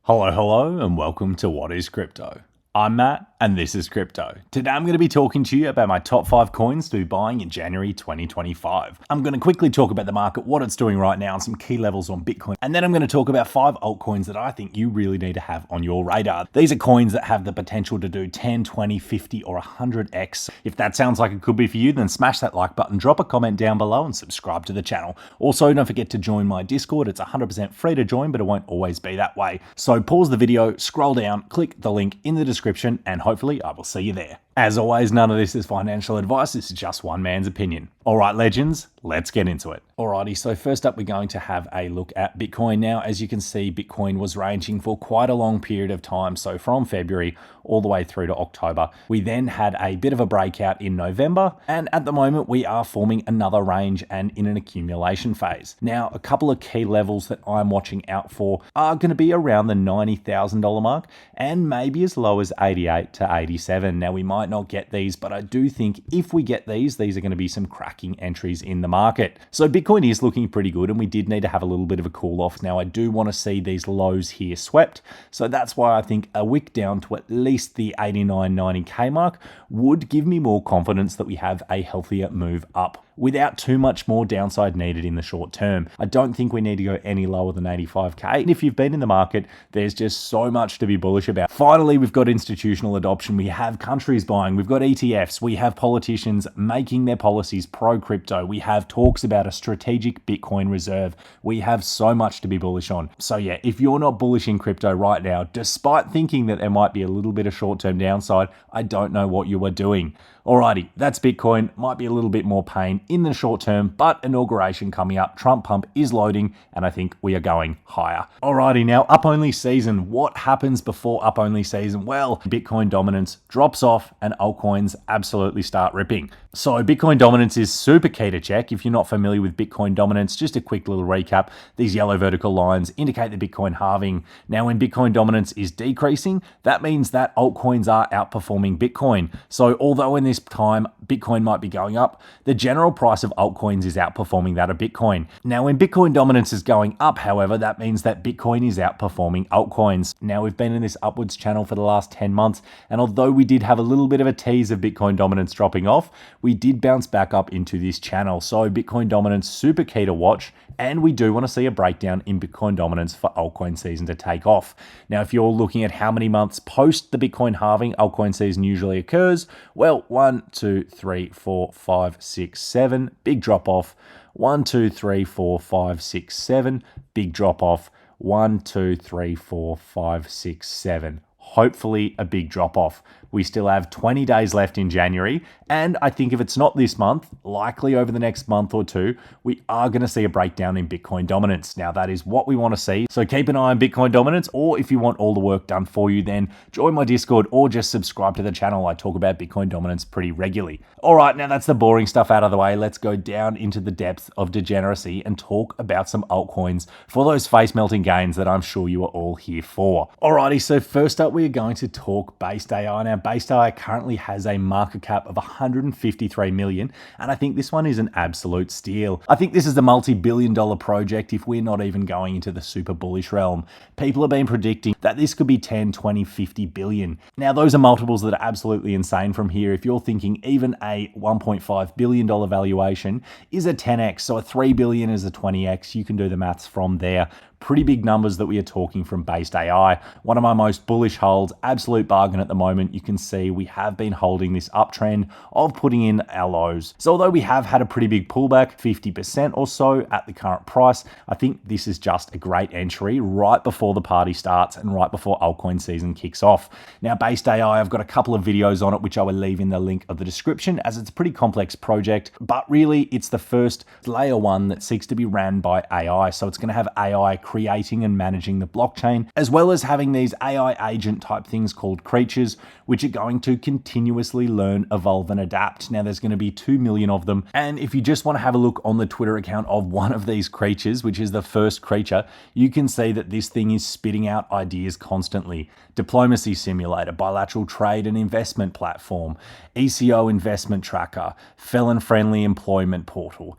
Hello, and welcome to What is Crypto? I'm Matt, and this is Crypto. Today I'm going to be talking to you about my top 5 coins to be buying in January 2025. I'm going to quickly talk about the market, what it's doing right now, and some key levels on Bitcoin. And then I'm going to talk about 5 altcoins that I think you really need to have on your radar. These are coins that have the potential to do 10, 20, 50, or 100x. If that sounds like it could be for you, then smash that like button, drop a comment down below, and subscribe to the channel. Also, don't forget to join my Discord. It's 100% free to join, but it won't always be that way. So pause the video, scroll down, click the link in the description, and hopefully I will see you there. As always, none of this is financial advice, this is just one man's opinion. Alright legends, let's get into it. Alrighty, so first up we're going to have a look at Bitcoin. Now, as you can see, Bitcoin was ranging for quite a long period of time, so from February all the way through to October. We then had a bit of a breakout in November, and at the moment we are forming another range and in an accumulation phase. Now, a couple of key levels that I'm watching out for are going to be around the $90,000 mark and maybe as low as 88 to 87. Now, we might not get these, but I do think if we get these are going to be some cracking entries in the market. So Bitcoin is looking pretty good, and we did need to have a little bit of a cool off. Now, I do want to see these lows here swept, so that's why I think a wick down to at least the 89, 90k mark would give me more confidence that we have a healthier move up without too much more downside needed in the short term. I don't think we need to go any lower than 85k. And if you've been in the market, there's just so much to be bullish about. Finally, we've got institutional adoption. We have countries buying. We've got ETFs. We have politicians making their policies pro-crypto. We have talks about a strategic Bitcoin reserve. We have so much to be bullish on. So yeah, if you're not bullish in crypto right now, despite thinking that there might be a little bit of short-term downside, I don't know what you are doing. Alrighty, that's Bitcoin. Might be a little bit more pain in the short term, but inauguration coming up, Trump pump is loading, and I think we are going higher. Alrighty, now up-only season. What happens before up-only season? Well, Bitcoin dominance drops off and altcoins absolutely start ripping. So Bitcoin dominance is super key to check. If you're not familiar with Bitcoin dominance, just a quick little recap. These yellow vertical lines indicate the Bitcoin halving. Now, when Bitcoin dominance is decreasing, that means that altcoins are outperforming Bitcoin. So although in this time Bitcoin might be going up, the general price of altcoins is outperforming that of Bitcoin. Now, when Bitcoin dominance is going up, however, that means that Bitcoin is outperforming altcoins. Now, we've been in this upwards channel for the last 10 months, and although we did have a little bit of a tease of Bitcoin dominance dropping off, we did bounce back up into this channel. So Bitcoin dominance, super key to watch, and we do want to see a breakdown in Bitcoin dominance for altcoin season to take off. Now, if you're looking at how many months post the Bitcoin halving altcoin season usually occurs, well, 1, 2, 3, 4, 5, 6, 7, big drop off. 1, 2, 3, 4, 5, 6, 7, big drop off. 1, 2, 3, 4, 5, 6, 7. Hopefully a big drop off. We still have 20 days left in January, and I think if it's not this month, likely over the next month or two, we are going to see a breakdown in Bitcoin dominance. Now, that is what we want to see. So keep an eye on Bitcoin dominance, or if you want all the work done for you, then join my Discord or just subscribe to the channel. I talk about Bitcoin dominance pretty regularly. All right, now that's the boring stuff out of the way. Let's go down into the depth of degeneracy and talk about some altcoins for those face-melting gains that I'm sure you are all here for. Alrighty, so first up, we are going to talk BasedAI. Now, BasedAI currently has a market cap of 153 million, and I think this one is an absolute steal. I think this is a multi-billion-dollar project if we're not even going into the super bullish realm. People have been predicting that this could be 10, 20, 50 billion. Now, those are multiples that are absolutely insane from here. If you're thinking even a $1.5 billion valuation is a 10x, so a 3 billion is a 20x, you can do the maths from there. Pretty big numbers that we are talking from BasedAI. One of my most bullish holds, absolute bargain at the moment. You can see we have been holding this uptrend of putting in our lows. So although we have had a pretty big pullback, 50% or so at the current price, I think this is just a great entry right before the party starts and right before altcoin season kicks off. Now, BasedAI, I've got a couple of videos on it, which I will leave in the link of the description, as it's a pretty complex project, but really it's the first layer 1 that seeks to be ran by AI. So it's going to have AI creating and managing the blockchain, as well as having these AI agent type things called creatures, which are going to continuously learn, evolve, and adapt. Now, there's going to be 2 million of them. And if you just want to have a look on the Twitter account of one of these creatures, which is the first creature, you can see that this thing is spitting out ideas constantly. Diplomacy simulator, bilateral trade and investment platform, ECO investment tracker, felon-friendly employment portal,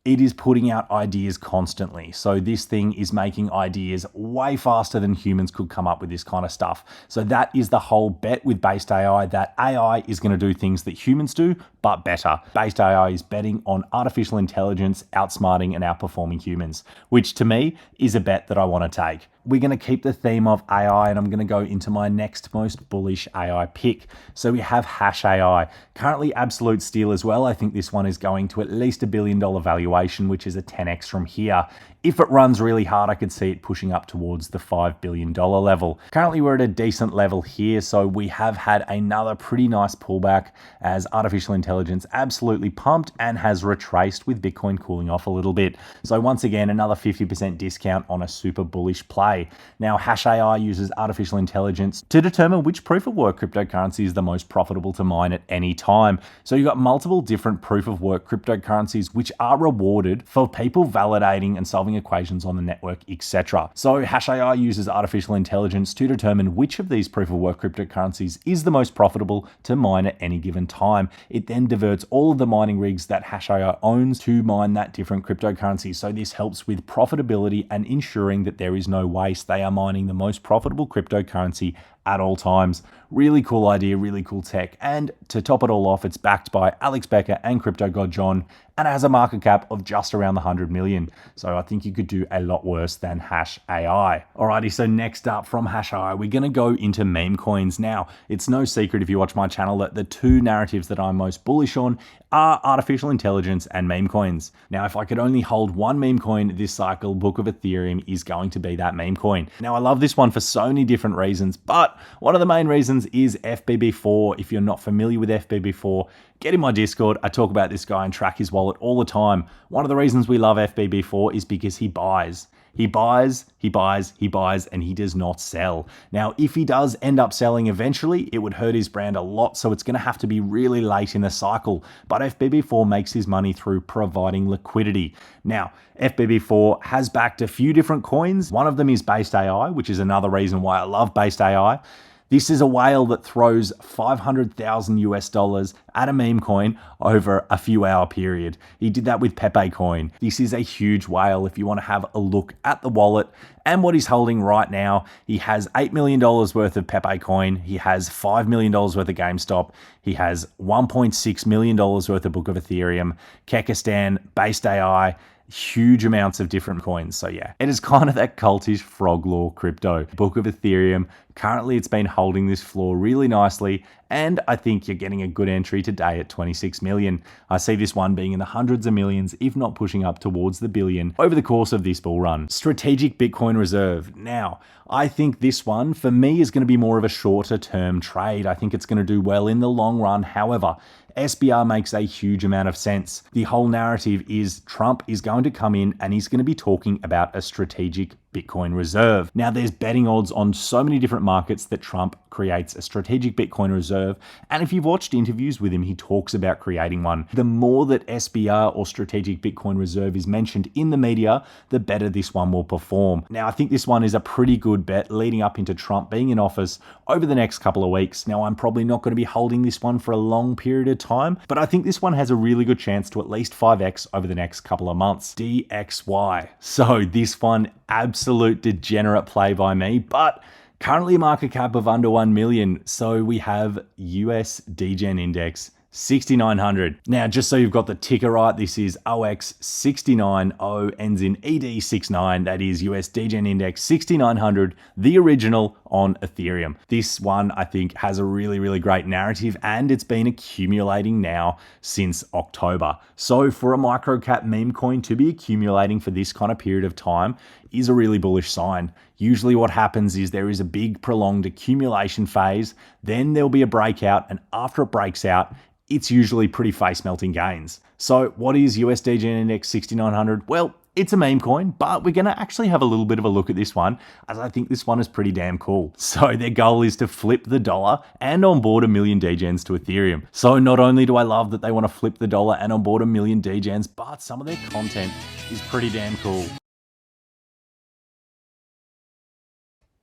it is putting out ideas constantly. So this thing is making ideas way faster than humans could come up with this kind of stuff. So that is the whole bet with BasedAI, that AI is going to do things that humans do, but better. BasedAI is betting on artificial intelligence outsmarting and outperforming humans, which to me is a bet that I want to take. We're going to keep the theme of AI, and I'm going to go into my next most bullish AI pick. So we have Hash AI, currently absolute steal as well. I think this one is going to at least $1 billion valuation, which is a 10x from here. If it runs really hard, I could see it pushing up towards the $5 billion level. Currently, we're at a decent level here, so we have had another pretty nice pullback as artificial intelligence absolutely pumped and has retraced with Bitcoin cooling off a little bit. So once again, another 50% discount on a super bullish play. Now, Hash AI uses artificial intelligence to determine which proof of work cryptocurrency is the most profitable to mine at any time. So you've got multiple different proof of work cryptocurrencies which are rewarded for people validating and solving equations on the network, etc. So Hash AI uses artificial intelligence to determine which of these proof of work cryptocurrencies is the most profitable to mine at any given time. It then diverts all of the mining rigs that Hash AI owns to mine that different cryptocurrency. So this helps with profitability and ensuring that there is no waste. They are mining the most profitable cryptocurrency at all times. Really cool idea, really cool tech. And to top it all off, it's backed by Alex Becker and Crypto God John, and it has a market cap of just around the 100 million. So I think you could do a lot worse than Hash AI. Alrighty, so next up from Hash AI, we're going to go into meme coins. Now, it's no secret if you watch my channel that the two narratives that I'm most bullish on are artificial intelligence and meme coins. Now, if I could only hold one meme coin this cycle, Book of Ethereum is going to be that meme coin. Now, I love this one for so many different reasons, but one of the main reasons is FBB4. If you're not familiar with FBB4, get in my Discord. I talk about this guy and track his wallet all the time. One of the reasons we love FBB4 is because he buys. He buys, and he does not sell. Now, if he does end up selling eventually, it would hurt his brand a lot, so it's going to have to be really late in the cycle. But FBB4 makes his money through providing liquidity. Now, FBB4 has backed a few different coins. One of them is BasedAI, which is another reason why I love BasedAI. This is a whale that throws 500,000 US dollars at a meme coin over a few hour period. He did that with Pepe coin. This is a huge whale if you want to have a look at the wallet and what he's holding right now. He has $8 million worth of Pepe coin. He has $5 million worth of GameStop. He has $1.6 million worth of Book of Ethereum, Kekistan, BasedAI, huge amounts of different coins. So yeah, it is kind of that cultish frog lore crypto. Book of Ethereum, currently it's been holding this floor really nicely, and I think you're getting a good entry today at 26 million. I see this one being in the hundreds of millions, if not pushing up towards the billion over the course of this bull run. Strategic Bitcoin Reserve. Now, I think this one for me is going to be more of a shorter term trade. I think it's going to do well in the long run. However, SBR makes a huge amount of sense. The whole narrative is Trump is going to come in and he's going to be talking about a strategic Bitcoin reserve. Now, there's betting odds on so many different markets that Trump creates a strategic Bitcoin reserve. And if you've watched interviews with him, he talks about creating one. The more that SBR or strategic Bitcoin reserve is mentioned in the media, the better this one will perform. Now, I think this one is a pretty good bet leading up into Trump being in office over the next couple of weeks. Now, I'm probably not going to be holding this one for a long period of time, but I think this one has a really good chance to at least 5x over the next couple of months. DXY. So this one, absolute degenerate play by me, but currently a market cap of under 1 million. So we have US DGen index 6,900. Now, just so you've got the ticker right, this is OX690, ends in ED69. That is US DGen index 6,900, the original on Ethereum. This one, I think, has a really, really great narrative, and it's been accumulating now since October. So for a micro cap meme coin to be accumulating for this kind of period of time is a really bullish sign. Usually what happens is there is a big prolonged accumulation phase, then there'll be a breakout, and after it breaks out, it's usually pretty face-melting gains. So what is USDG Index 6,900? Well, it's a meme coin, but we're going to actually have a little bit of a look at this one, as I think this one is pretty damn cool. So their goal is to flip the dollar and onboard 1 million degens to Ethereum. So not only do I love that they want to flip the dollar and onboard 1 million degens, but some of their content is pretty damn cool.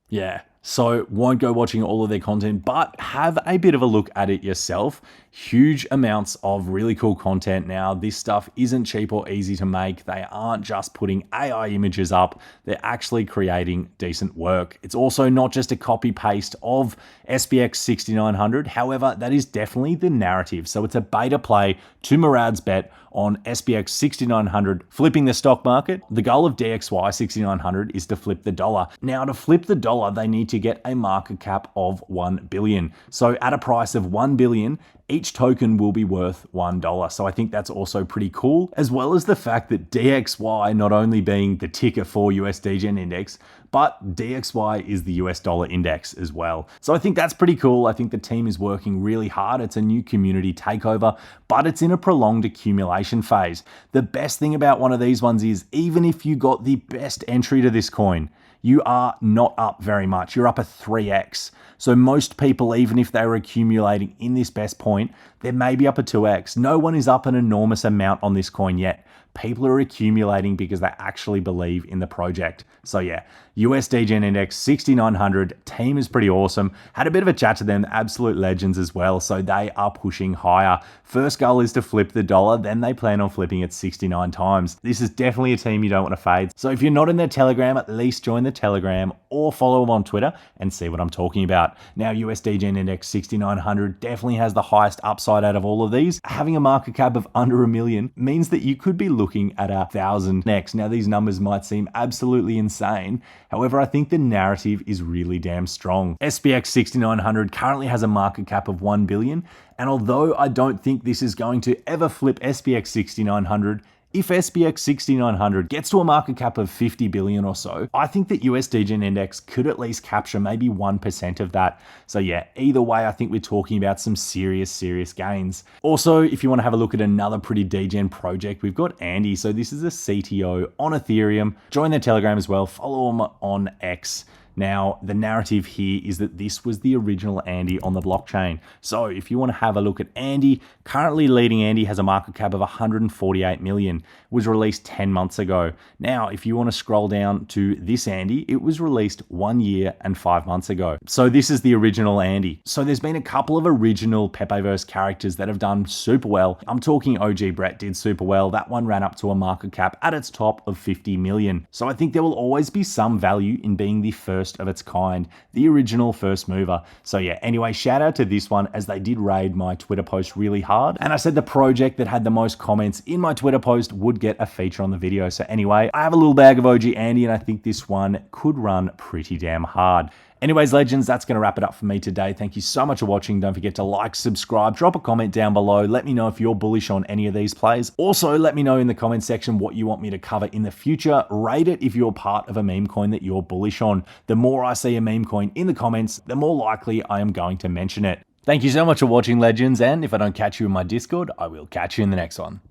Yeah, So won't go watching all of their content, but have a bit of a look at it yourself. Huge amounts of really cool content. Now, this stuff isn't cheap or easy to make. They aren't just putting AI images up. They're actually creating decent work. It's also not just a copy paste of SPX 6900. However, that is definitely the narrative. So it's a beta play to Murad's bet on SPX 6900 flipping the stock market. The goal of DXY 6900 is to flip the dollar. Now, to flip the dollar, they need to get a market cap of 1 billion. So at a price of 1 billion, each token will be worth $1. So I think that's also pretty cool, as well as the fact that DXY not only being the ticker for USD Gen Index, but DXY is the US dollar index as well. So I think that's pretty cool. I think the team is working really hard. It's a new community takeover, but it's in a prolonged accumulation phase. The best thing about one of these ones is even if you got the best entry to this coin, you are not up very much. You're up a 3x. So most people, even if they were accumulating in this best point, they're maybe up a 2x. No one is up an enormous amount on this coin yet. People are accumulating because they actually believe in the project. So yeah, USD Gen Index 6900 team is pretty awesome. Had a bit of a chat to them, absolute legends as well. So they are pushing higher. First goal is to flip the dollar, then they plan on flipping it 69 times. This is definitely a team you don't want to fade. So if you're not in their Telegram, at least join the Telegram or follow them on Twitter and see what I'm talking about. Now, USD Gen Index 6900 definitely has the highest upside out of all of these. Having a market cap of under 1 million means that you could be looking at 1,000 next. Now, these numbers might seem absolutely insane. However, I think the narrative is really damn strong. SPX 6900 currently has a market cap of 1 billion. And although I don't think this is going to ever flip SPX 6900, if SPX 6900 gets to a market cap of 50 billion or so, I think that USD Gen Index could at least capture maybe 1% of that. So yeah, either way, I think we're talking about some serious gains. Also, if you want to have a look at another pretty degen project, we've got Andy. So this is a CTO on Ethereum. Join their Telegram as well. Follow them on X. Now, the narrative here is that this was the original Andy on the blockchain. So if you want to have a look at Andy, currently leading Andy has a market cap of 148 million, was released 10 months ago. Now, if you want to scroll down to this Andy, it was released 1 year and 5 months ago. So this is the original Andy. So there's been a couple of original Pepeverse characters that have done super well. I'm talking OG Brett did super well. That one ran up to a market cap at its top of 50 million. So I think there will always be some value in being the first of its kind, the original first mover. So yeah, anyway, shout out to this one as they did raid my Twitter post really hard. And I said the project that had the most comments in my Twitter post would get a feature on the video. So anyway, I have a little bag of OG Andy and I think this one could run pretty damn hard. Anyways, legends, that's going to wrap it up for me today. Thank you so much for watching. Don't forget to like, subscribe, drop a comment down below. Let me know if you're bullish on any of these plays. Also, let me know in the comment section what you want me to cover in the future. Rate it if you're part of a meme coin that you're bullish on. The more I see a meme coin in the comments, the more likely I am going to mention it. Thank you so much for watching, legends, and if I don't catch you in my Discord, I will catch you in the next one.